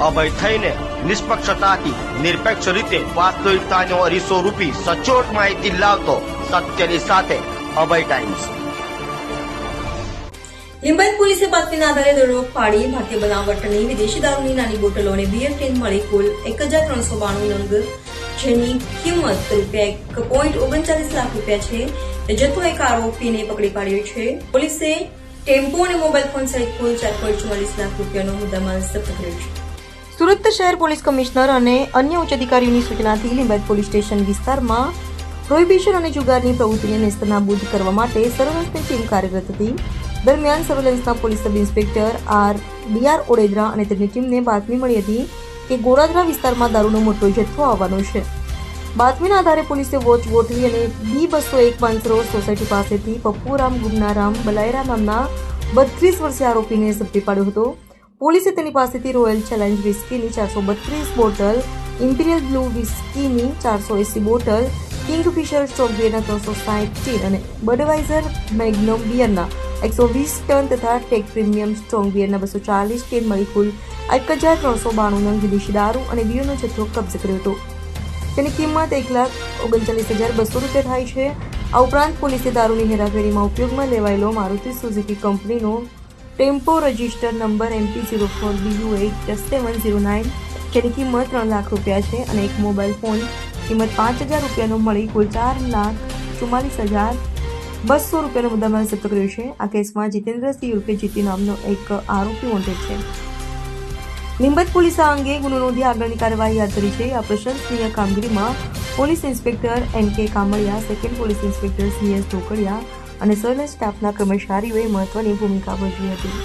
અભય થઈને નિષ્પક્ષતાથી નિરપેક્ષ રીતે વાસ્તવિકતાનો અરીસો રૂપી સચોટ માહિતી લાવતો સત્યની સાથે અભય ટાઈમ્સ। લીંબાયત પોલીસે બાતમીના આધારે દરોડો પાડી ભારતીય બનાવટની વિદેશી દારૂની નાની બોટલો અને બિયર ટીન મળી કુલ 1392 નંગ, જેની કિંમત ₹1.39 લાખ છે। જથ્થો એક આરોપીને પકડી પાડ્યો છે। પોલીસે ટેમ્પો અને મોબાઈલ ફોન સહિત કુલ ₹4.44 લાખ મુદ્દામાલ જપ્ત કર્યો છે। સુરત શહેર પોલીસ કમિશનર અને અન્ય ઉચ્ચ અધિકારીઓની સૂચનાથી લીંબાયત પોલીસ સ્ટેશન વિસ્તારમાં પ્રોહિબિશન અને જુગારની પ્રવૃત્તિને નેસ્તનાબૂદ કરવા માટે સર્વેલન્સની ટીમ કાર્યરત હતી। દરમિયાન સર્વેલન્સના police sub inspector DR Odedara અને તેમની ટીમને બાતમી મળી હતી કે ગોળાદરા વિસ્તારમાં દારૂનો મોટો જથ્થો આવવાનો છે। બાતમીના આધારે પોલીસે વોચ ગોઠવી અને B201 પાંચરોડ સોસાયટી પાસેથી પપ્પુરામ ગુમનારામ બલાયરા નામના 32 વર્ષીય આરોપીને ઝડપી પાડ્યો હતો। પોલીસે તેની પાસેથી રોયલ ચેલેન્જ વિસ્કીની 432 બોટલ, ઇમ્પિરિયલ બ્લુ વિસ્કીની 480 બોટલ, કિંગફિશર સ્ટ્રોંગ બિયરના 360 ટીન અને બડવાઇઝર મેગ્નમ બિયરના 120 ટન તથા ટેક પ્રીમિયમ સ્ટ્રોંગ બિયરના 240 ટીન મળી કુલ 1392 નંગ વિદેશી દારૂ અને બિયરનો જથ્થો કબજે કર્યો હતો, તેની કિંમત ₹1,39,200 થાય છે। આ ઉપરાંત પોલીસે દારૂની હેરાફેરીમાં ઉપયોગમાં લેવાયેલો મારુતિ સુઝુકી કંપનીનો ટેમ્પો રજિસ્ટર નંબર MP04BU8709 જેની કિંમત ₹3 લાખ છે અને એક મોબાઈલ ફોન કિંમત ₹5,000 મળી કુલ ₹4,44,200 મુદ્દામાલ જપ્ત કર્યો છે। આ કેસમાં જીતેન્દ્રસિંહ ઉર્ફે જીતી નામનો એક આરોપી વોન્ટેડ છે। લીંબાયત પોલીસે આ અંગે ગુનો નોંધી આગળની કાર્યવાહી હાથ ધરી છે। આ પ્રશંસનીય કામગીરીમાં police inspector NK Kamaliya, second police inspector CS ઢોકળિયા અને સર્વેલન્સ સ્ટાફના કર્મચારીઓએ મહત્વની ભૂમિકા ભજવી હતી।